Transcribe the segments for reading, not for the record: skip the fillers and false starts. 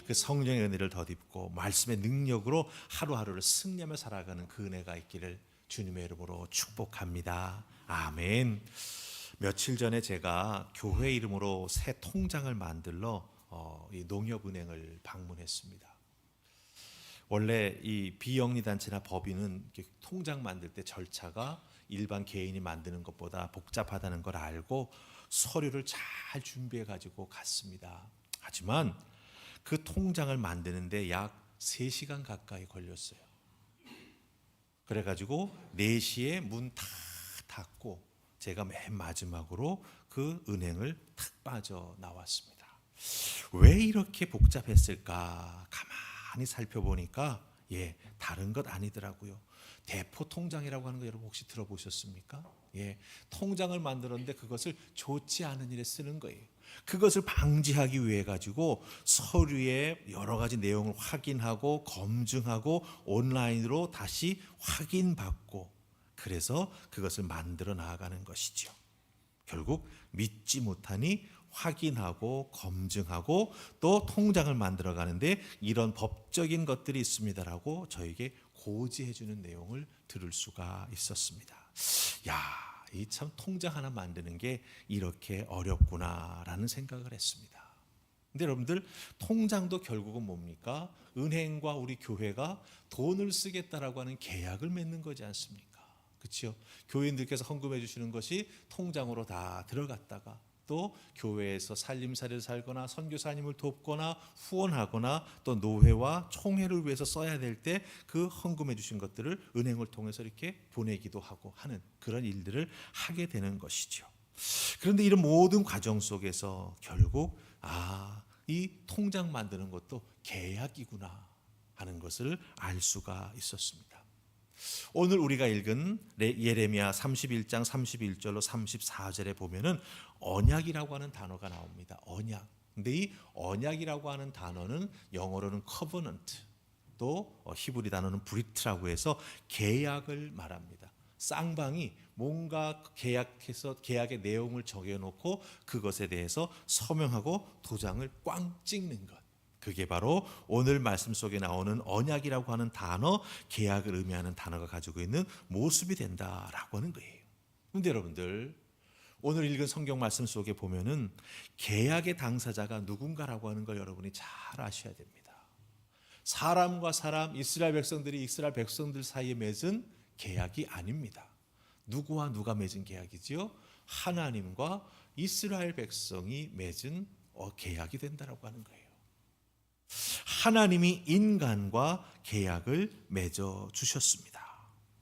그 성령의 은혜를 덧입고 말씀의 능력으로 하루하루를 승리하며 살아가는 그 은혜가 있기를 주님의 이름으로 축복합니다. 아멘. 며칠 전에 제가 교회 이름으로 새 통장을 만들러 이 농협은행을 방문했습니다. 원래 이 비영리 단체나 법인은 통장 만들 때 절차가 일반 개인이 만드는 것보다 복잡하다는 걸 알고 서류를 잘 준비해 가지고 갔습니다. 하지만 그 통장을 만드는데 약 3시간 가까이 걸렸어요. 그래가지고 4시에 문 다 닫고 제가 맨 마지막으로 그 은행을 탁 빠져나왔습니다. 왜 이렇게 복잡했을까? 가만히 살펴보니까 다른 것 아니더라고요. 대포 통장이라고 하는 거 여러분 혹시 들어보셨습니까? 통장을 만들었는데 그것을 좋지 않은 일에 쓰는 거예요. 그것을 방지하기 위해 가지고 서류에 여러 가지 내용을 확인하고 검증하고 온라인으로 다시 확인받고 그래서 그것을 만들어 나아가는 것이죠. 결국 믿지 못하니 확인하고 검증하고 또 통장을 만들어 가는데 이런 법적인 것들이 있습니다라고 저에게 고지해 주는 내용을 들을 수가 있었습니다. 이 참 통장 하나 만드는 게 이렇게 어렵구나라는 생각을 했습니다. 근데 여러분들 통장도 결국은 뭡니까? 은행과 우리 교회가 돈을 쓰겠다라고 하는 계약을 맺는 거지 않습니까? 그렇죠? 교인들께서 헌금해 주시는 것이 통장으로 다 들어갔다가 또 교회에서 살림살이를 살거나 선교사님을 돕거나 후원하거나 또 노회와 총회를 위해서 써야 될 때 그 헌금해 주신 것들을 은행을 통해서 이렇게 보내기도 하고 하는 그런 일들을 하게 되는 것이죠. 그런데 이런 모든 과정 속에서 결국 이 통장 만드는 것도 계약이구나 하는 것을 알 수가 있었습니다. 오늘 우리가 읽은 예레미야 31장 31절로 34절에 보면은 언약이라고 하는 단어가 나옵니다. 언약. 근데 이 언약이라고 하는 단어는 영어로는 covenant, 또 히브리 단어는 브리트라고 해서 계약을 말합니다. 쌍방이 뭔가 계약해서 계약의 내용을 정해놓고 그것에 대해서 서명하고 도장을 꽝 찍는 것. 그게 바로 오늘 말씀 속에 나오는 언약이라고 하는 단어, 계약을 의미하는 단어가 가지고 있는 모습이 된다라고 하는 거예요. 그런데 여러분들 오늘 읽은 성경 말씀 속에 보면은 계약의 당사자가 누군가라고 하는 걸 여러분이 잘 아셔야 됩니다. 사람과 사람, 이스라엘 백성들이 이스라엘 백성들 사이에 맺은 계약이 아닙니다. 누구와 누가 맺은 계약이지요? 하나님과 이스라엘 백성이 맺은 계약이 된다라고 하는 거예요. 하나님이 인간과 계약을 맺어 주셨습니다.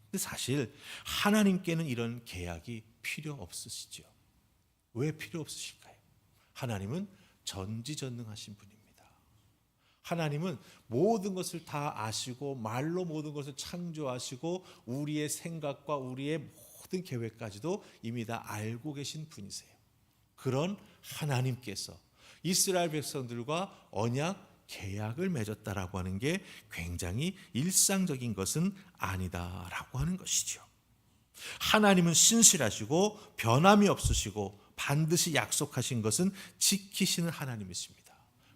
근데 사실 하나님께는 이런 계약이 필요 없으시죠. 왜 필요 없으실까요? 하나님은 전지전능하신 분입니다. 하나님은 모든 것을 다 아시고 말로 모든 것을 창조하시고 우리의 생각과 우리의 모든 계획까지도 이미 다 알고 계신 분이세요. 그런 하나님께서 이스라엘 백성들과 언약 계약을 맺었다라고 하는 게 굉장히 일상적인 것은 아니다라고 하는 것이죠. 하나님은 신실하시고 변함이 없으시고 반드시 약속하신 것은 지키시는 하나님이십니다.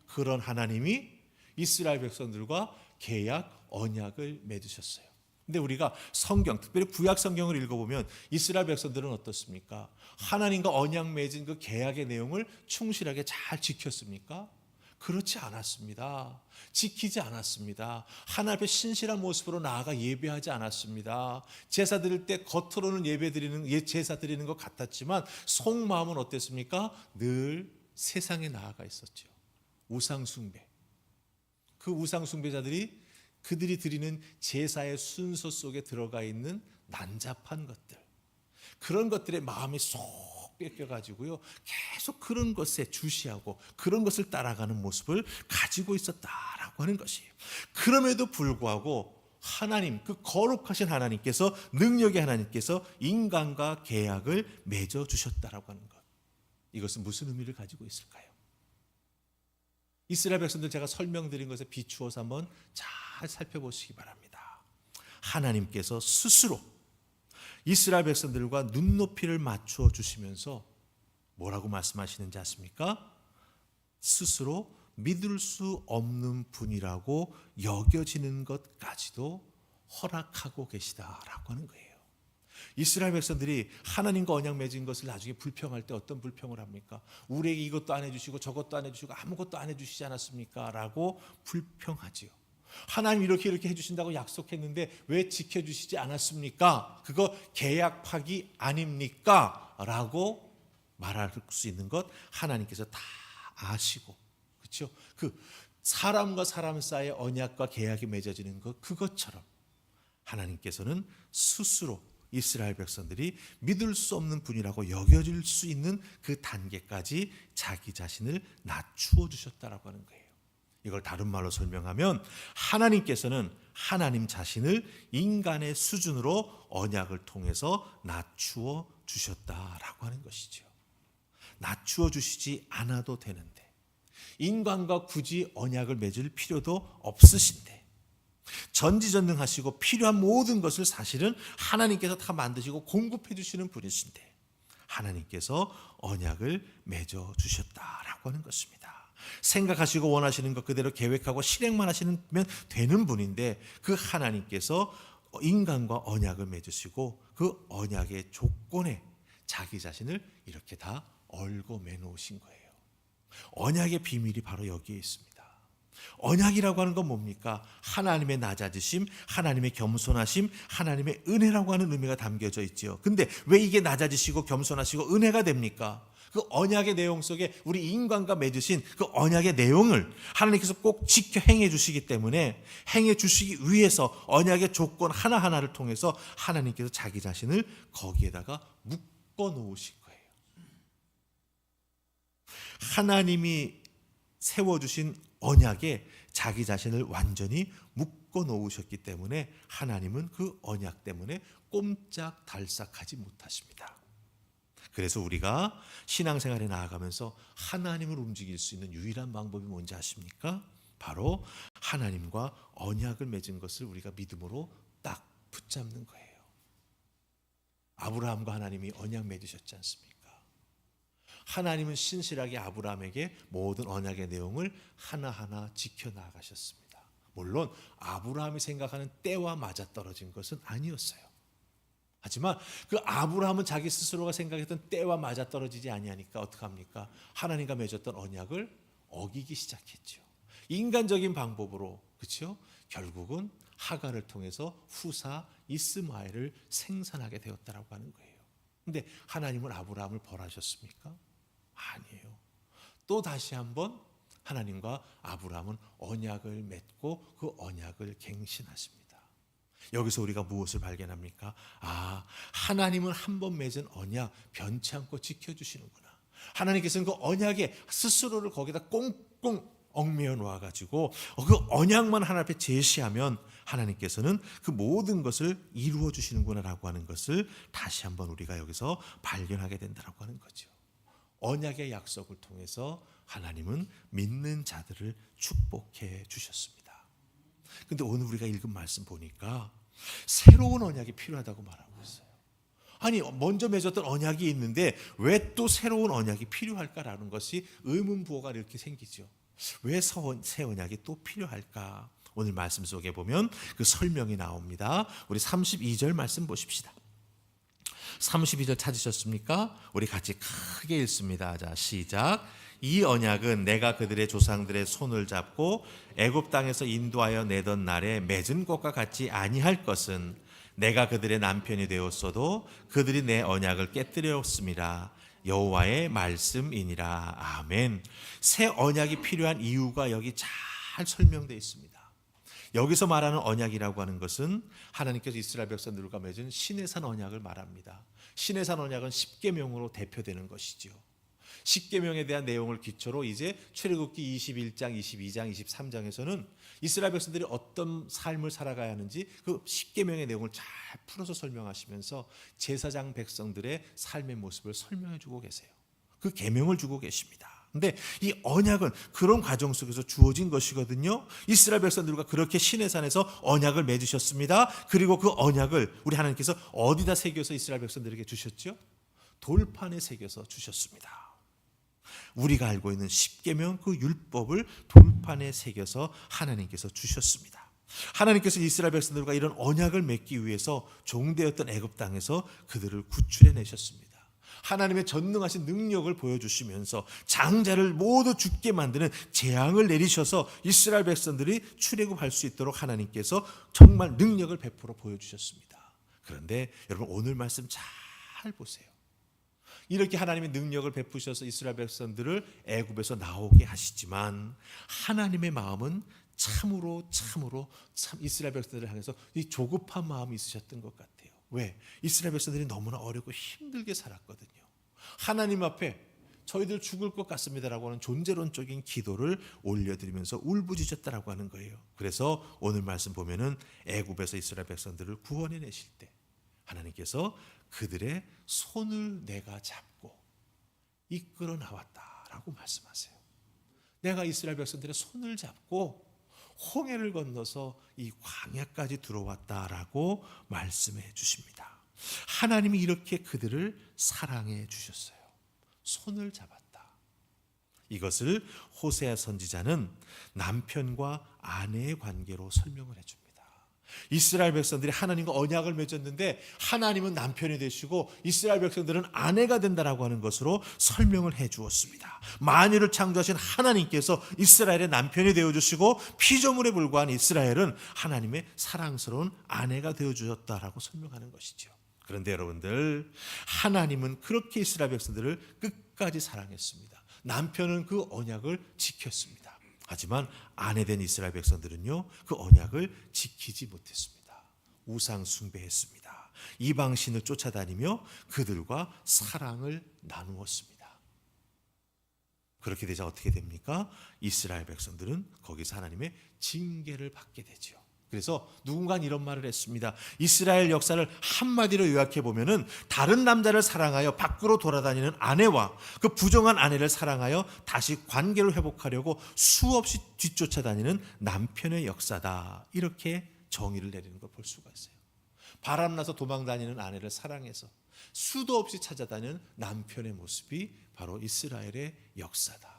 그런 하나님이 이스라엘 백성들과 계약 언약을 맺으셨어요. 근데 우리가 성경, 특별히 구약 성경을 읽어보면 이스라엘 백성들은 어떻습니까? 하나님과 언약 맺은 그 계약의 내용을 충실하게 잘 지켰습니까? 그렇지 않았습니다. 지키지 않았습니다. 하나님 앞에 신실한 모습으로 나아가 예배하지 않았습니다. 제사 드릴 때 겉으로는 제사 드리는 것 같았지만 속마음은 어땠습니까? 늘 세상에 나아가 있었죠. 우상 숭배. 그 우상 숭배자들이 그들이 드리는 제사의 순서 속에 들어가 있는 난잡한 것들, 그런 것들에 마음이 쏙 뺏겨가지고요 계속 그런 것에 주시하고 그런 것을 따라가는 모습을 가지고 있었다라고 하는 것이에요. 그럼에도 불구하고 하나님, 그 거룩하신 하나님께서, 능력의 하나님께서 인간과 계약을 맺어 주셨다라고 하는 것, 이것은 무슨 의미를 가지고 있을까요? 이스라엘 백성들 제가 설명드린 것에 비추어서 한번 잘 살펴보시기 바랍니다. 하나님께서 스스로 이스라엘 백성들과 눈높이를 맞춰 주시면서 뭐라고 말씀하시는지 아십니까? 스스로 믿을 수 없는 분이라고 여겨지는 것까지도 허락하고 계시다라고 하는 거예요. 이스라엘 백성들이 하나님과 언약 맺은 것을 나중에 불평할 때 어떤 불평을 합니까? 우리에게 이것도 안 해주시고 저것도 안 해주시고 아무것도 안 해주시지 않았습니까? 라고 불평하지요. 하나님 이렇게 해주신다고 약속했는데 왜 지켜주시지 않았습니까? 그거 계약 파기 아닙니까? 라고 말할 수 있는 것 하나님께서 다 아시고, 그렇죠? 그 사람과 사람 사이의 언약과 계약이 맺어지는 것, 그것처럼 하나님께서는 스스로 이스라엘 백성들이 믿을 수 없는 분이라고 여겨질 수 있는 그 단계까지 자기 자신을 낮추어 주셨다라고 하는 거예요. 이걸 다른 말로 설명하면 하나님께서는 하나님 자신을 인간의 수준으로 언약을 통해서 낮추어 주셨다라고 하는 것이죠. 낮추어 주시지 않아도 되는데, 인간과 굳이 언약을 맺을 필요도 없으신데, 전지전능하시고 필요한 모든 것을 사실은 하나님께서 다 만드시고 공급해 주시는 분이신데 하나님께서 언약을 맺어 주셨다라고 하는 것입니다. 생각하시고 원하시는 것 그대로 계획하고 실행만 하시면 되는 분인데, 그 하나님께서 인간과 언약을 맺으시고 그 언약의 조건에 자기 자신을 이렇게 다 얽어 매놓으신 거예요. 언약의 비밀이 바로 여기에 있습니다. 언약이라고 하는 건 뭡니까? 하나님의 낮아지심, 하나님의 겸손하심, 하나님의 은혜라고 하는 의미가 담겨져 있지요. 근데 왜 이게 낮아지시고 겸손하시고 은혜가 됩니까? 그 언약의 내용 속에 우리 인간과 맺으신 그 언약의 내용을 하나님께서 꼭 지켜 행해 주시기 때문에, 행해 주시기 위해서 언약의 조건 하나하나를 통해서 하나님께서 자기 자신을 거기에다가 묶어 놓으신 거예요. 하나님이 세워주신 언약에 자기 자신을 완전히 묶어 놓으셨기 때문에 하나님은 그 언약 때문에 꼼짝달싹하지 못하십니다. 그래서 우리가 신앙생활에 나아가면서 하나님을 움직일 수 있는 유일한 방법이 뭔지 아십니까? 바로 하나님과 언약을 맺은 것을 우리가 믿음으로 딱 붙잡는 거예요. 아브라함과 하나님이 언약 맺으셨지 않습니까? 하나님은 신실하게 아브라함에게 모든 언약의 내용을 하나하나 지켜나가셨습니다. 물론 아브라함이 생각하는 때와 맞아떨어진 것은 아니었어요. 하지만 그 아브라함은 자기 스스로가 생각했던 때와 맞아떨어지지 아니하니까 어떡합니까? 하나님과 맺었던 언약을 어기기 시작했죠. 인간적인 방법으로, 그렇죠? 결국은 하갈을 통해서 후사 이스마엘을 생산하게 되었다라고 하는 거예요. 근데 하나님은 아브라함을 벌하셨습니까? 아니에요. 또 다시 한번 하나님과 아브라함은 언약을 맺고 그 언약을 갱신하십니다. 여기서 우리가 무엇을 발견합니까? 하나님은 한 번 맺은 언약 변치 않고 지켜주시는구나. 하나님께서는 그 언약에 스스로를 거기다 꽁꽁 얽매여 놓아가지고 그 언약만 하나님 앞에 제시하면 하나님께서는 그 모든 것을 이루어 주시는구나라고 하는 것을 다시 한번 우리가 여기서 발견하게 된다라고 하는 거죠. 언약의 약속을 통해서 하나님은 믿는 자들을 축복해 주셨습니다. 근데 오늘 우리가 읽은 말씀 보니까 새로운 언약이 필요하다고 말하고 있어요. 아니, 먼저 맺었던 언약이 있는데 왜 또 새로운 언약이 필요할까라는 것이 의문부호가 이렇게 생기죠. 왜 새 언약이 또 필요할까? 오늘 말씀 속에 보면 그 설명이 나옵니다. 우리 32절 말씀 보십시다. 32절 찾으셨습니까? 우리 같이 크게 읽습니다. 자, 시작. 이 언약은 내가 그들의 조상들의 손을 잡고 애굽 땅에서 인도하여 내던 날에 맺은 것과 같이 아니할 것은 내가 그들의 남편이 되었어도 그들이 내 언약을 깨뜨렸음이라. 여호와의 말씀이니라. 아멘. 새 언약이 필요한 이유가 여기 잘 설명되어 있습니다. 여기서 말하는 언약이라고 하는 것은 하나님께서 이스라엘 백성들과 맺은 시내산 언약을 말합니다. 시내산 언약은 십계명으로 대표되는 것이죠. 십계명에 대한 내용을 기초로 이제 출애굽기 21장, 22장, 23장에서는 이스라엘 백성들이 어떤 삶을 살아가야 하는지 그 십계명의 내용을 잘 풀어서 설명하시면서 제사장 백성들의 삶의 모습을 설명해 주고 계세요. 그 계명을 주고 계십니다. 근데 이 언약은 그런 과정 속에서 주어진 것이거든요. 이스라엘 백성들과 그렇게 시내산에서 언약을 맺으셨습니다. 그리고 그 언약을 우리 하나님께서 어디다 새겨서 이스라엘 백성들에게 주셨죠? 돌판에 새겨서 주셨습니다. 우리가 알고 있는 십계명 그 율법을 돌판에 새겨서 하나님께서 주셨습니다. 하나님께서 이스라엘 백성들과 이런 언약을 맺기 위해서 종되었던 애굽 땅에서 그들을 구출해 내셨습니다. 하나님의 전능하신 능력을 보여주시면서 장자를 모두 죽게 만드는 재앙을 내리셔서 이스라엘 백성들이 출애굽할 수 있도록 하나님께서 정말 능력을 베풀어 보여주셨습니다. 그런데 여러분 오늘 말씀 잘 보세요. 이렇게 하나님의 능력을 베푸셔서 이스라엘 백성들을 애굽에서 나오게 하시지만 하나님의 마음은 참으로 이스라엘 백성들을 향해서 이 조급한 마음이 있으셨던 것 같아요. 왜? 이스라엘 백성들이 너무나 어렵고 힘들게 살았거든요. 하나님 앞에 저희들 죽을 것 같습니다라고 하는 존재론적인 기도를 올려드리면서 울부짖었다라고 하는 거예요. 그래서 오늘 말씀 보면은 애굽에서 이스라엘 백성들을 구원해 내실 때 하나님께서 그들의 손을 내가 잡고 이끌어 나왔다라고 말씀하세요. 내가 이스라엘 백성들의 손을 잡고 홍해를 건너서 이 광야까지 들어왔다라고 말씀해 주십니다. 하나님이 이렇게 그들을 사랑해 주셨어요. 손을 잡았다. 이것을 호세아 선지자는 남편과 아내의 관계로 설명을 해줍니다. 이스라엘 백성들이 하나님과 언약을 맺었는데 하나님은 남편이 되시고 이스라엘 백성들은 아내가 된다라고 하는 것으로 설명을 해 주었습니다. 만유를 창조하신 하나님께서 이스라엘의 남편이 되어주시고 피조물에 불과한 이스라엘은 하나님의 사랑스러운 아내가 되어주셨다라고 설명하는 것이죠. 그런데 여러분들 하나님은 그렇게 이스라엘 백성들을 끝까지 사랑했습니다. 남편은 그 언약을 지켰습니다. 하지만 아내된 이스라엘 백성들은요 그 언약을 지키지 못했습니다. 우상 숭배했습니다. 이방신을 쫓아다니며 그들과 사랑을 나누었습니다. 그렇게 되자 어떻게 됩니까? 이스라엘 백성들은 거기서 하나님의 징계를 받게 되죠. 그래서 누군가는 이런 말을 했습니다. 이스라엘 역사를 한마디로 요약해 보면은 다른 남자를 사랑하여 밖으로 돌아다니는 아내와 그 부정한 아내를 사랑하여 다시 관계를 회복하려고 수없이 뒤쫓아다니는 남편의 역사다. 이렇게 정의를 내리는 걸 볼 수가 있어요. 바람나서 도망다니는 아내를 사랑해서 수도 없이 찾아다니는 남편의 모습이 바로 이스라엘의 역사다.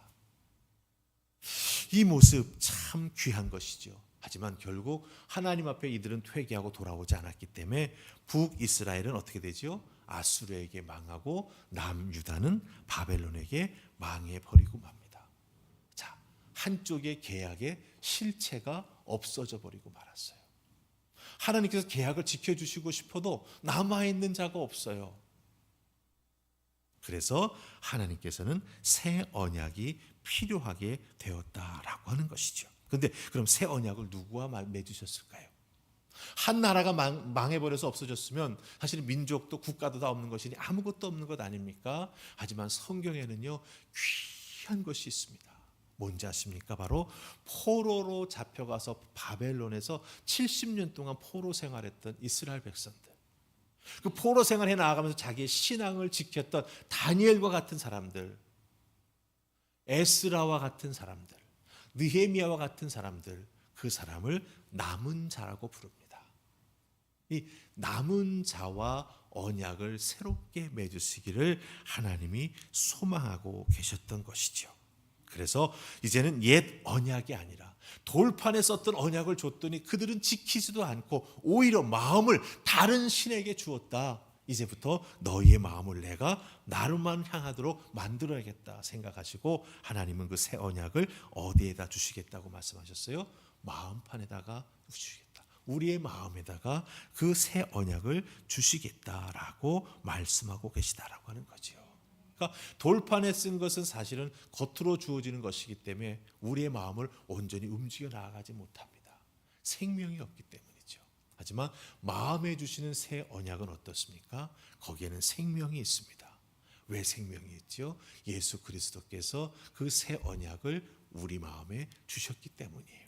이 모습 참 귀한 것이죠. 하지만 결국 하나님 앞에 이들은 퇴계하고 돌아오지 않았기 때문에 북이스라엘은 어떻게 되죠? 아수르에게 망하고 남유다는 바벨론에게 망해버리고 맙니다. 자, 한쪽의 계약의 실체가 없어져 버리고 말았어요. 하나님께서 계약을 지켜주시고 싶어도 남아있는 자가 없어요. 그래서 하나님께서는 새 언약이 필요하게 되었다라고 하는 것이죠. 그런데 그럼 새 언약을 누구와 맺으셨을까요? 한 나라가 망해버려서 없어졌으면 사실 민족도 국가도 다 없는 것이니 아무것도 없는 것 아닙니까? 하지만 성경에는요 귀한 것이 있습니다. 뭔지 아십니까? 바로 포로로 잡혀가서 바벨론에서 70년 동안 포로 생활했던 이스라엘 백성들, 그 포로 생활해 나아가면서 자기의 신앙을 지켰던 다니엘과 같은 사람들, 에스라와 같은 사람들, 느헤미야와 같은 사람들, 그 사람을 남은 자라고 부릅니다. 이 남은 자와 언약을 새롭게 맺으시기를 하나님이 소망하고 계셨던 것이죠. 그래서 이제는 옛 언약이 아니라 돌판에 썼던 언약을 줬더니 그들은 지키지도 않고 오히려 마음을 다른 신에게 주었다. 이제부터 너희의 마음을 내가 나로만 향하도록 만들어야겠다 생각하시고 하나님은 그 새 언약을 어디에다 주시겠다고 말씀하셨어요? 마음판에다가 주시겠다. 우리의 마음에다가 그 새 언약을 주시겠다라고 말씀하고 계시다라고 하는 거죠. 그러니까 돌판에 쓴 것은 사실은 겉으로 주어지는 것이기 때문에 우리의 마음을 온전히 움직여 나아가지 못합니다. 생명이 없기 때문이죠. 하지만 마음에 주시는 새 언약은 어떻습니까? 거기에는 생명이 있습니다. 왜 생명이 있죠? 예수 그리스도께서 그 새 언약을 우리 마음에 주셨기 때문이에요.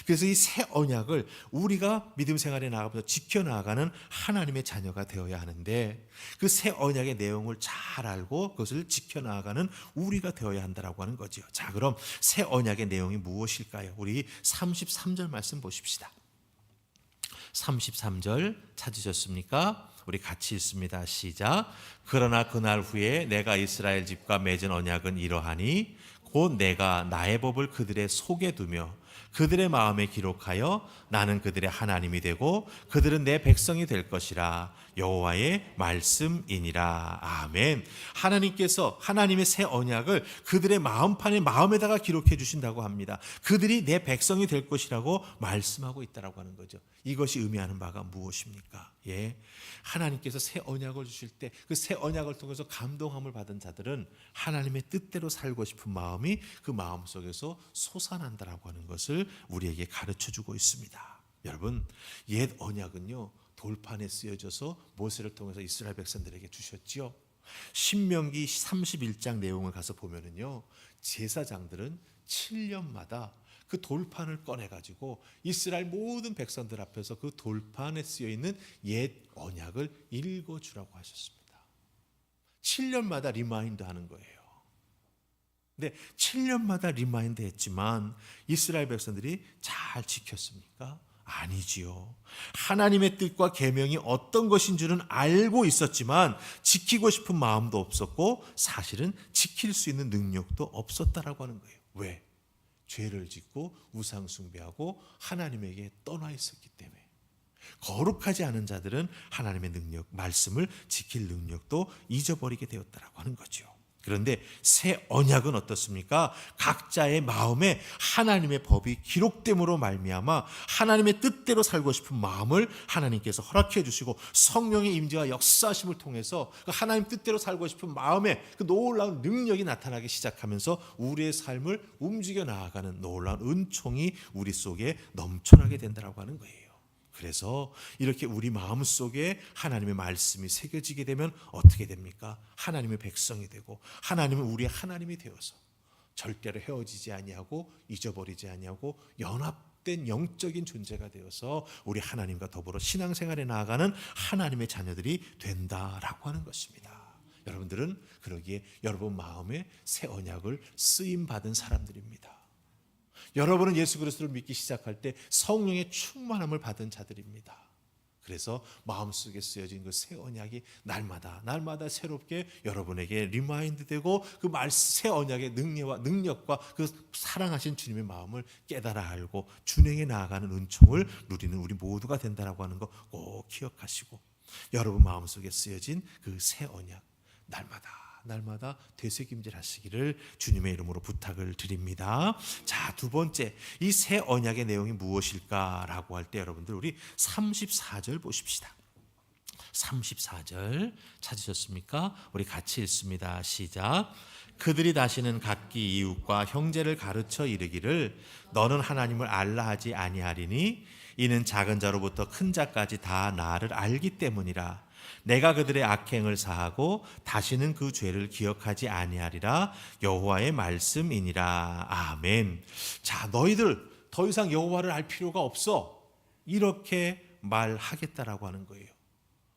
그래서 이 새 언약을 우리가 믿음 생활에 나아가면서 지켜나가는 하나님의 자녀가 되어야 하는데 그 새 언약의 내용을 잘 알고 그것을 지켜나가는 우리가 되어야 한다라고 하는 거죠. 자, 그럼 새 언약의 내용이 무엇일까요? 우리 33절 말씀 보십시다. 33절 찾으셨습니까? 우리 같이 읽습니다. 시작. 그러나 그날 후에 내가 이스라엘 집과 맺은 언약은 이러하니 곧 내가 나의 법을 그들의 속에 두며 그들의 마음에 기록하여 나는 그들의 하나님이 되고 그들은 내 백성이 될 것이라. 여호와의 말씀이니라. 아멘. 하나님께서 하나님의 새 언약을 그들의 마음에다가 기록해 주신다고 합니다. 그들이 내 백성이 될 것이라고 말씀하고 있다라고 하는 거죠. 이것이 의미하는 바가 무엇입니까? 하나님께서 새 언약을 주실 때 그 새 언약을 통해서 감동함을 받은 자들은 하나님의 뜻대로 살고 싶은 마음이 그 마음 속에서 솟아난다라고 하는 것을 우리에게 가르쳐 주고 있습니다. 여러분, 옛 언약은요 돌판에 쓰여져서 모세를 통해서 이스라엘 백성들에게 주셨지요. 신명기 31장 내용을 가서 보면은요, 제사장들은 7년마다 그 돌판을 꺼내가지고 이스라엘 모든 백성들 앞에서 그 돌판에 쓰여있는 옛 언약을 읽어주라고 하셨습니다. 7년마다 리마인드 하는 거예요. 근데 7년마다 리마인드 했지만 이스라엘 백성들이 잘 지켰습니까? 아니지요. 하나님의 뜻과 계명이 어떤 것인 줄은 알고 있었지만 지키고 싶은 마음도 없었고 사실은 지킬 수 있는 능력도 없었다라고 하는 거예요. 왜? 죄를 짓고 우상 숭배하고 하나님에게 떠나 있었기 때문에. 거룩하지 않은 자들은 하나님의 능력, 말씀을 지킬 능력도 잊어버리게 되었다라고 하는 거죠. 그런데 새 언약은 어떻습니까? 각자의 마음에 하나님의 법이 기록됨으로 말미암아 하나님의 뜻대로 살고 싶은 마음을 하나님께서 허락해 주시고 성령의 임재와 역사하심을 통해서 그 하나님 뜻대로 살고 싶은 마음에 그 놀라운 능력이 나타나기 시작하면서 우리의 삶을 움직여 나아가는 놀라운 은총이 우리 속에 넘쳐나게 된다고 하는 거예요. 그래서 이렇게 우리 마음속에 하나님의 말씀이 새겨지게 되면 어떻게 됩니까? 하나님의 백성이 되고 하나님은 우리의 하나님이 되어서 절대로 헤어지지 아니하고 잊어버리지 아니하고 연합된 영적인 존재가 되어서 우리 하나님과 더불어 신앙생활에 나아가는 하나님의 자녀들이 된다라고 하는 것입니다. 여러분들은 그러기에 여러분 마음에 새 언약을 쓰임받은 사람들입니다. 여러분은 예수 그리스도를 믿기 시작할 때 성령의 충만함을 받은 자들입니다. 그래서 마음속에 쓰여진 그 새 언약이 날마다 새롭게 여러분에게 리마인드 되고 그 새 언약의 능력과 그 사랑하신 주님의 마음을 깨달아 알고 준행해 나아가는 은총을 누리는 우리 모두가 된다라고 하는 거 꼭 기억하시고 여러분 마음속에 쓰여진 그 새 언약 날마다 되새김질 하시기를 주님의 이름으로 부탁을 드립니다. 자, 두 번째, 이 새 언약의 내용이 무엇일까라고 할 때 여러분들 우리 34절 보십시다. 34절 찾으셨습니까? 우리 같이 읽습니다. 시작. 그들이 다시는 각기 이웃과 형제를 가르쳐 이르기를 너는 하나님을 알라 하지 아니하리니 이는 작은 자로부터 큰 자까지 다 나를 알기 때문이라. 내가 그들의 악행을 사하고 다시는 그 죄를 기억하지 아니하리라. 여호와의 말씀이니라. 아멘. 자, 너희들 더 이상 여호와를 알 필요가 없어. 이렇게 말하겠다라고 하는 거예요.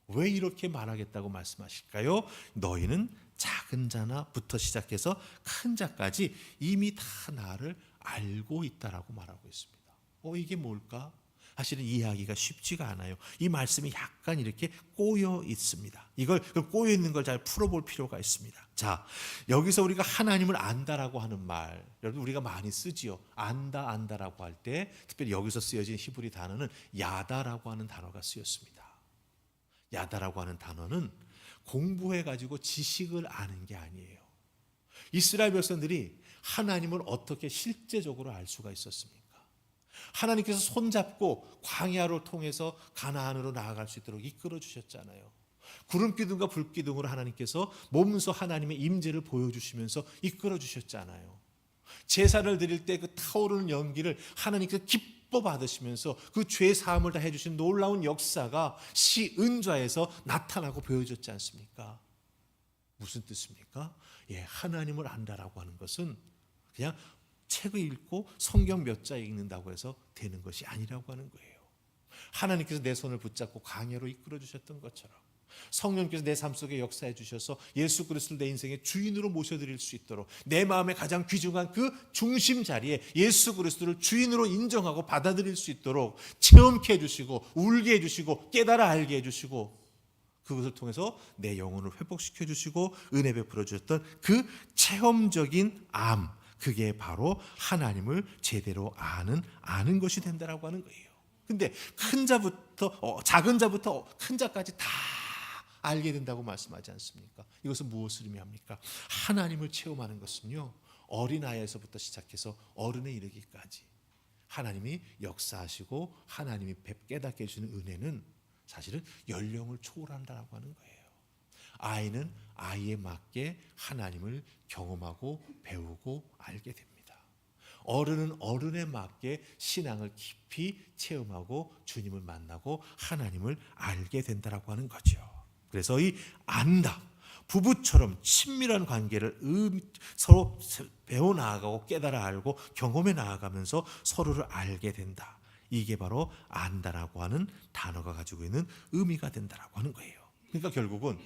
왜 이렇게 말하겠다고 말씀하실까요? 너희는 작은 자나부터 시작해서 큰 자까지 이미 다 나를 알고 있다라고 말하고 있습니다. 이게 뭘까? 사실은 이해하기가 쉽지가 않아요. 이 말씀이 약간 이렇게 꼬여 있습니다. 이걸 꼬여 있는 걸 잘 풀어볼 필요가 있습니다. 자, 여기서 우리가 하나님을 안다라고 하는 말, 여러분 우리가 많이 쓰지요. 안다라고 할 때 특별히 여기서 쓰여진 히브리 단어는 야다라고 하는 단어가 쓰였습니다. 야다라고 하는 단어는 공부해가지고 지식을 아는 게 아니에요. 이스라엘 백성들이 하나님을 어떻게 실제적으로 알 수가 있었습니까? 하나님께서 손잡고 광야를 통해서 가나안으로 나아갈 수 있도록 이끌어 주셨잖아요. 구름기둥과 불기둥으로 하나님께서 몸소 하나님의 임재를 보여주시면서 이끌어 주셨잖아요. 제사를 드릴 때 그 타오르는 연기를 하나님께서 기뻐 받으시면서 그 죄 사함을 다 해주신 놀라운 역사가 시은좌에서 나타나고 보여줬지 않습니까? 무슨 뜻입니까? 하나님을 안다라고 하는 것은 그냥 책을 읽고 성경 몇 자 읽는다고 해서 되는 것이 아니라고 하는 거예요. 하나님께서 내 손을 붙잡고 광야로 이끌어 주셨던 것처럼 성령께서 내 삶 속에 역사해 주셔서 예수 그리스도를 내 인생의 주인으로 모셔드릴 수 있도록 내 마음에 가장 귀중한 그 중심 자리에 예수 그리스도를 주인으로 인정하고 받아들일 수 있도록 체험케 해주시고 울게 해주시고 깨달아 알게 해주시고 그것을 통해서 내 영혼을 회복시켜 주시고 은혜 베풀어 주셨던 그 체험적인 암, 그게 바로 하나님을 제대로 아는 것이 된다라고 하는 거예요. 근데 큰 자부터 작은 자부터 큰 자까지 다 알게 된다고 말씀하지 않습니까? 이것은 무엇을 의미합니까? 하나님을 체험하는 것은요, 어린아이에서부터 시작해서 어른에 이르기까지 하나님이 역사하시고 하나님이 깨닫게 해주는 은혜는 사실은 연령을 초월한다고 하는 거예요. 아이는 아이에 맞게 하나님을 경험하고 배우고 알게 됩니다. 어른은 어른에 맞게 신앙을 깊이 체험하고 주님을 만나고 하나님을 알게 된다라고 하는 거죠. 그래서 이 안다, 부부처럼 친밀한 관계를 서로 배워나가고 깨달아 알고 경험해 나아가면서 서로를 알게 된다. 이게 바로 안다라고 하는 단어가 가지고 있는 의미가 된다라고 하는 거예요. 그러니까 결국은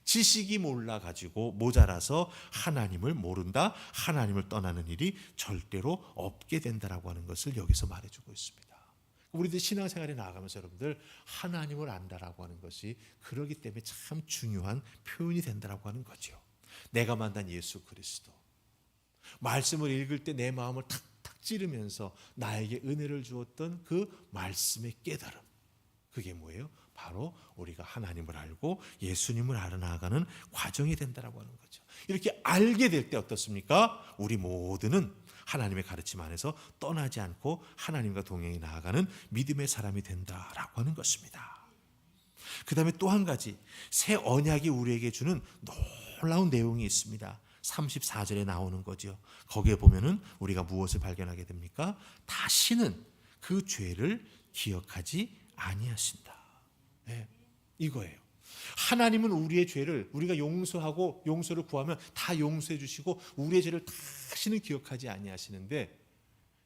지식이 몰라가지고 모자라서 하나님을 모른다, 하나님을 떠나는 일이 절대로 없게 된다라고 하는 것을 여기서 말해주고 있습니다. 우리들 신앙생활에 나아가면서 여러분들 하나님을 안다라고 하는 것이 그러기 때문에 참 중요한 표현이 된다라고 하는 거죠. 내가 만난 예수 그리스도, 말씀을 읽을 때 내 마음을 탁탁 찌르면서 나에게 은혜를 주었던 그 말씀의 깨달음, 그게 뭐예요? 바로 우리가 하나님을 알고 예수님을 알아나가는 과정이 된다라고 하는 거죠. 이렇게 알게 될 때 어떻습니까? 우리 모두는 하나님의 가르침 안에서 떠나지 않고 하나님과 동행해 나아가는 믿음의 사람이 된다라고 하는 것입니다. 그 다음에 또 한 가지, 새 언약이 우리에게 주는 놀라운 내용이 있습니다. 34절에 나오는 거죠. 거기에 보면은 우리가 무엇을 발견하게 됩니까? 다시는 그 죄를 기억하지 아니하신다. 네, 이거예요. 하나님은 우리의 죄를 우리가 용서하고 용서를 구하면 다 용서해 주시고 우리의 죄를 다시는 기억하지 아니하시는데,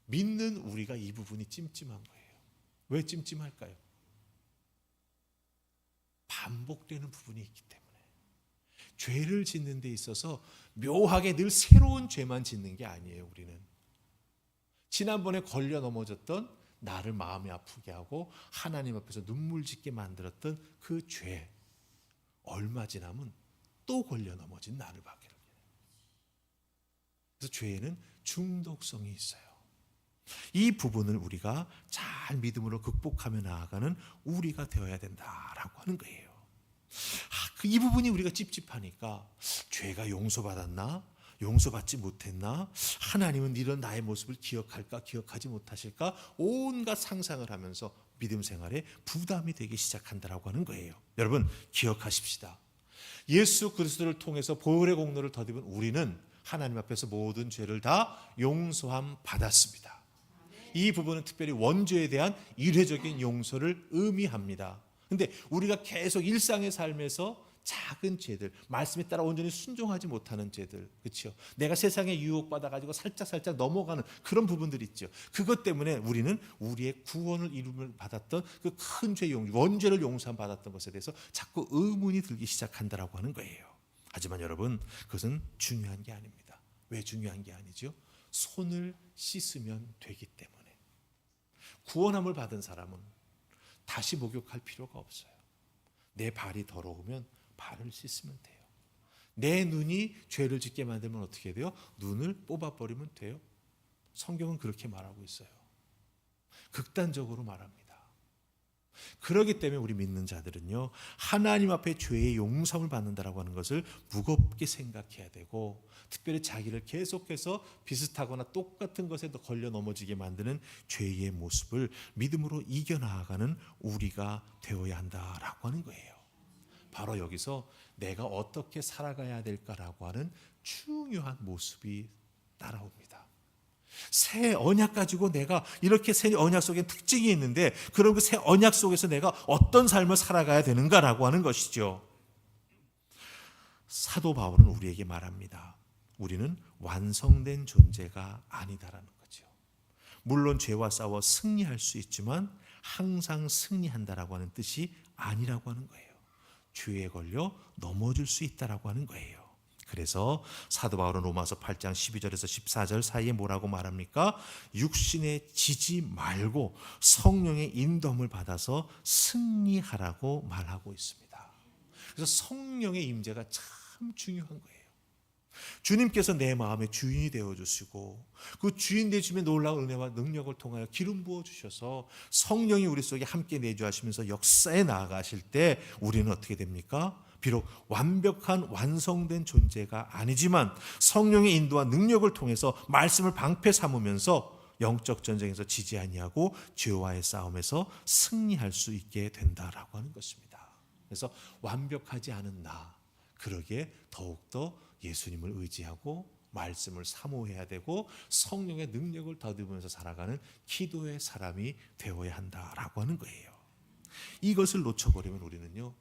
믿는 우리가 이 부분이 찜찜한 거예요. 왜 찜찜할까요? 반복되는 부분이 있기 때문에. 죄를 짓는 데 있어서 묘하게 늘 새로운 죄만 짓는 게 아니에요. 우리는 지난번에 걸려 넘어졌던, 나를 마음이 아프게 하고 하나님 앞에서 눈물 짓게 만들었던 그 죄, 얼마 지나면 또 걸려 넘어진 나를 받게 돼요. 그래서 죄에는 중독성이 있어요. 이 부분을 우리가 잘 믿음으로 극복하며 나아가는 우리가 되어야 된다라고 하는 거예요. 이 부분이 우리가 찝찝하니까, 죄가 용서받았나? 용서받지 못했나? 하나님은 이런 나의 모습을 기억할까? 기억하지 못하실까? 온갖 상상을 하면서 믿음 생활에 부담이 되기 시작한다라고 하는 거예요. 여러분 기억하십시다. 예수 그리스도를 통해서 보혈의 공로를 덧입은 우리는 하나님 앞에서 모든 죄를 다 용서함 받았습니다. 이 부분은 특별히 원죄에 대한 일회적인 용서를 의미합니다. 근데 우리가 계속 일상의 삶에서 작은 죄들, 말씀에 따라 온전히 순종하지 못하는 죄들, 그렇죠? 내가 세상에 유혹받아가지고 살짝 넘어가는 그런 부분들 있죠. 그것 때문에 우리는 우리의 구원을 이름을 받았던 그 큰 죄 원죄를 용서함 받았던 것에 대해서 자꾸 의문이 들기 시작한다라고 하는 거예요. 하지만 여러분, 그것은 중요한 게 아닙니다. 왜 중요한 게 아니죠? 손을 씻으면 되기 때문에. 구원함을 받은 사람은 다시 목욕할 필요가 없어요. 내 발이 더러우면 발을 씻으면 돼요. 내 눈이 죄를 짓게 만들면 어떻게 돼요? 눈을 뽑아버리면 돼요. 성경은 그렇게 말하고 있어요. 극단적으로 말합니다. 그렇기 때문에 우리 믿는 자들은요, 하나님 앞에 죄의 용서를 받는다라고 하는 것을 무겁게 생각해야 되고, 특별히 자기를 계속해서 비슷하거나 똑같은 것에 걸려 넘어지게 만드는 죄의 모습을 믿음으로 이겨나가는 우리가 되어야 한다라고 하는 거예요. 바로 여기서 내가 어떻게 살아가야 될까라고 하는 중요한 모습이 따라옵니다. 새 언약 가지고 내가 이렇게 새 언약 속에 특징이 있는데, 그럼 그 새 언약 속에서 내가 어떤 삶을 살아가야 되는가라고 하는 것이죠. 사도 바울은 우리에게 말합니다. 우리는 완성된 존재가 아니다라는 거죠. 물론 죄와 싸워 승리할 수 있지만 항상 승리한다라고 하는 뜻이 아니라고 하는 거예요. 죄에 걸려 넘어질 수 있다라고 하는 거예요. 그래서 사도 바울은 로마서 8장 12절에서 14절 사이에 뭐라고 말합니까? 육신에 지지 말고 성령의 인도함을 받아서 승리하라고 말하고 있습니다. 그래서 성령의 임재가 참 중요한 거예요. 주님께서 내 마음의 주인이 되어주시고 그 주인 되심의 놀라운 은혜와 능력을 통하여 기름 부어주셔서 성령이 우리 속에 함께 내주하시면서 역사에 나아가실 때 우리는 어떻게 됩니까? 비록 완벽한 완성된 존재가 아니지만 성령의 인도와 능력을 통해서 말씀을 방패 삼으면서 영적 전쟁에서 지지 아니하고 죄와의 싸움에서 승리할 수 있게 된다라고 하는 것입니다. 그래서 완벽하지 않은 나, 그러기에 더욱더 예수님을 의지하고 말씀을 사모해야 되고 성령의 능력을 더듬으면서 살아가는 기도의 사람이 되어야 한다라고 하는 거예요. 이것을 놓쳐버리면 우리는요,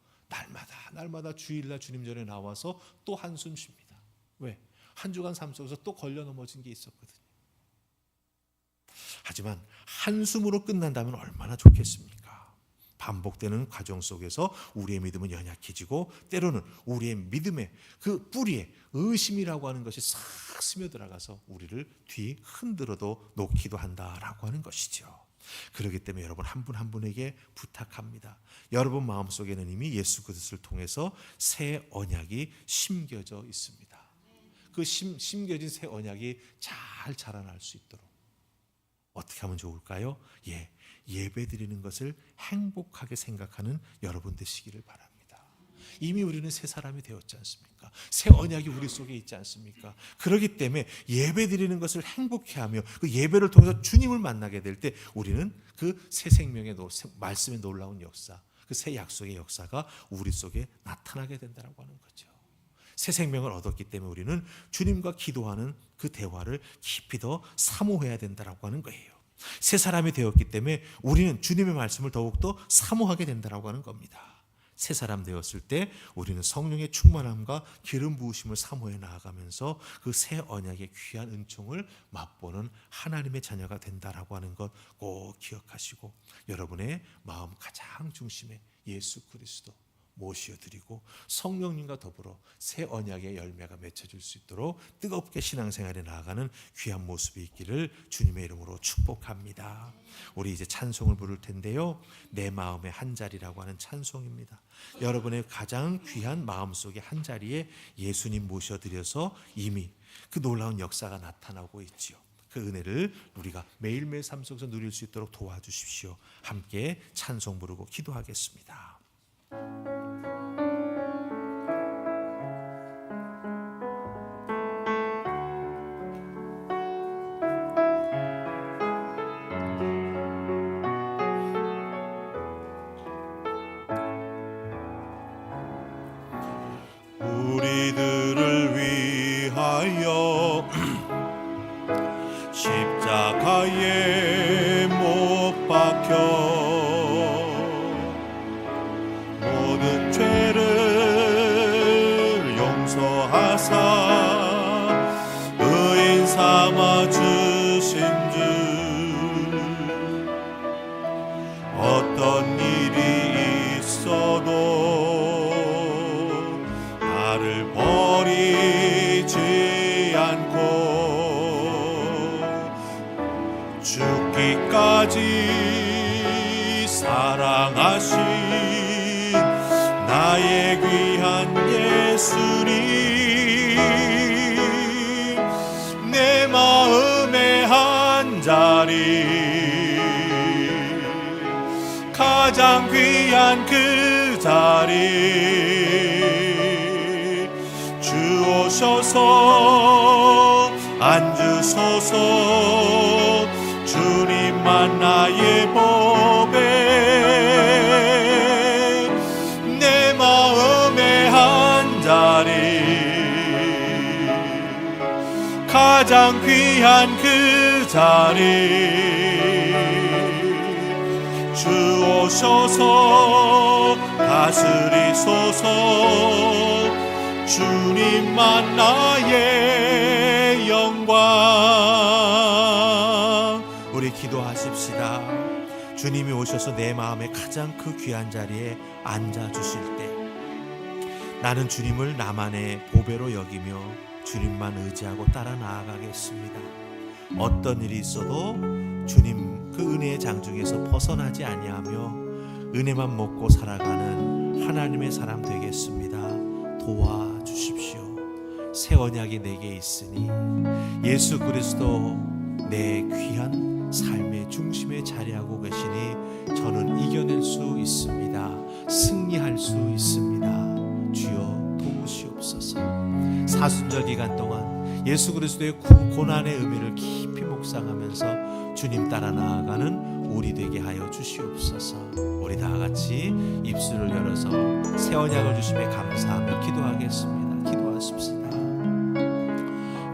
날마다 주일날 주님 전에 나와서 또 한숨 쉽니다. 왜? 한 주간 삶 속에서 또 걸려 넘어진 게 있었거든요. 하지만 한숨으로 끝난다면 얼마나 좋겠습니까? 반복되는 과정 속에서 우리의 믿음은 연약해지고 때로는 우리의 믿음의 그 뿌리에 의심이라고 하는 것이 싹 스며들어가서 우리를 뒤 흔들어도 놓기도 한다라고 하는 것이죠. 그렇기 때문에 여러분 한 분 한 분에게 부탁합니다. 여러분 마음속에는 이미 예수 그리스도를 통해서 새 언약이 심겨져 있습니다. 그 심겨진 새 언약이 잘 자라날 수 있도록 어떻게 하면 좋을까요? 예배 드리는 것을 행복하게 생각하는 여러분 되시기를 바랍니다. 이미 우리는 새 사람이 되었지 않습니까? 새 언약이 우리 속에 있지 않습니까? 그렇기 때문에 예배 드리는 것을 행복해하며 그 예배를 통해서 주님을 만나게 될 때 우리는 그 새 생명의 말씀의 놀라운 역사, 그 새 약속의 역사가 우리 속에 나타나게 된다고 하는 거죠. 새 생명을 얻었기 때문에 우리는 주님과 기도하는 그 대화를 깊이 더 사모해야 된다고 하는 거예요. 새 사람이 되었기 때문에 우리는 주님의 말씀을 더욱더 사모하게 된다고 하는 겁니다. 새 사람 되었을 때 우리는 성령의 충만함과 기름 부으심을 사모해 나아가면서 그 새 언약의 귀한 은총을 맛보는 하나님의 자녀가 된다라고 하는 것 꼭 기억하시고 여러분의 마음 가장 중심에 예수 그리스도 모셔드리고 성령님과 더불어 새 언약의 열매가 맺혀질 수 있도록 뜨겁게 신앙생활에 나아가는 귀한 모습이 있기를 주님의 이름으로 축복합니다. 우리 이제 찬송을 부를 텐데요, 내 마음의 한 자리라고 하는 찬송입니다. 여러분의 가장 귀한 마음속의 한 자리에 예수님 모셔드려서 이미 그 놀라운 역사가 나타나고 있지요. 그 은혜를 우리가 매일매일 삶 속에서 누릴 수 있도록 도와주십시오. 함께 찬송 부르고 기도하겠습니다. 우리들을 위하여 십자가에 못 박혀 모든 죄를 용서하사 의인 삼아 주신 주 어떤 일이 있어도 나를 버리지 않고 죽기까지 사랑하신 나의 귀한 예수님, 내 마음의 한 자리 가장 귀한 그 자리 주오셔서 앉으소서. 주님만 나의 보배, 내 마음의 한 자리 가장 귀한 그 자리 주오셔서 다스리소서. 주님만 나의 영광. 우리 기도하십시다. 주님이 오셔서 내 마음의 가장 그 귀한 자리에 앉아주실 때 나는 주님을 나만의 보배로 여기며 주님만 의지하고 따라 나아가겠습니다. 어떤 일이 있어도 주님 그 은혜의 장중에서 벗어나지 아니하며 은혜만 먹고 살아가는 하나님의 사람 되겠습니다. 도와주십시오. 새 언약이 내게 있으니 예수 그리스도 내 귀한 삶의 중심에 자리하고 계시니 저는 이겨낼 수 있습니다. 승리할 수 있습니다. 주여 도우시옵소서. 사순절 기간 동안 예수 그리스도의 고난의 의미를 깊이 묵상하면서 주님 따라 나아가는 우리 되게 하여 주시옵소서. 우리 다 같이 입술을 열어서 새 언약을 주심에 감사하며 기도하겠습니다. 기도하십시다.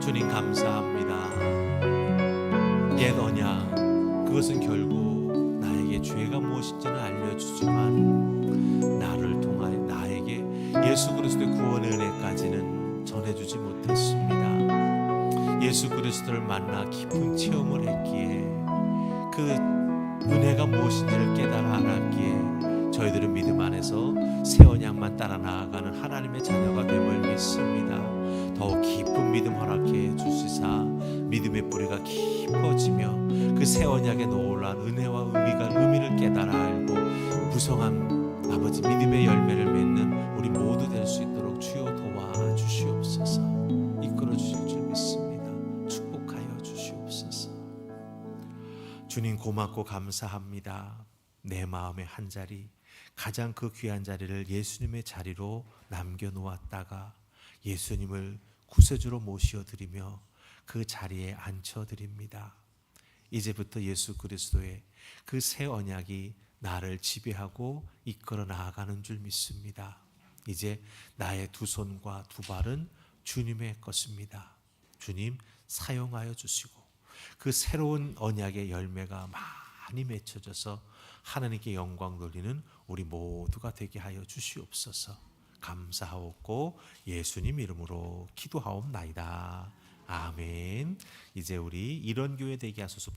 주님 감사합니다. 옛 언약, 그것은 결국 나에게 죄가 무엇인지는 알려주지만 나를 통하여 나에게 예수 그리스도의 구원의 은혜까지는 전해주지 못했습니다. 예수 그리스도를 만나 깊은 체험을 했기에 그 은혜가 무엇인지를 깨달아 알았기에 저희들은 믿음 안에서 새 언약만 따라 나아가는 하나님의 자녀가 됨을 믿습니다. 더욱 깊은 믿음 허락해 주시사 믿음의 뿌리가 깊어지며 그 새 언약의 놀라운 은혜와 의미를 깨달아 알고 무성한 아버지 믿음의 열매를 맺는 우리 모두 될 수 있도록 주여 도와주시옵소서. 이끌어 주실 줄 믿습니다. 축복하여 주시옵소서. 주님 고맙고 감사합니다. 내 마음의 한 자리, 가장 그 귀한 자리를 예수님의 자리로 남겨놓았다가 예수님을 구세주로 모셔드리며 그 자리에 앉혀드립니다. 이제부터 예수 그리스도의 그 새 언약이 나를 지배하고 이끌어 나아가는 줄 믿습니다. 이제 나의 두 손과 두 발은 주님의 것입니다. 주님 사용하여 주시고 그 새로운 언약의 열매가 많이 맺혀져서 하나님께 영광 돌리는 우리 모두가 되게 하여 주시옵소서. 감사하옵고 예수님 이름으로 기도하옵나이다. 아멘. 이제 우리 이런 교회 되게 하소서.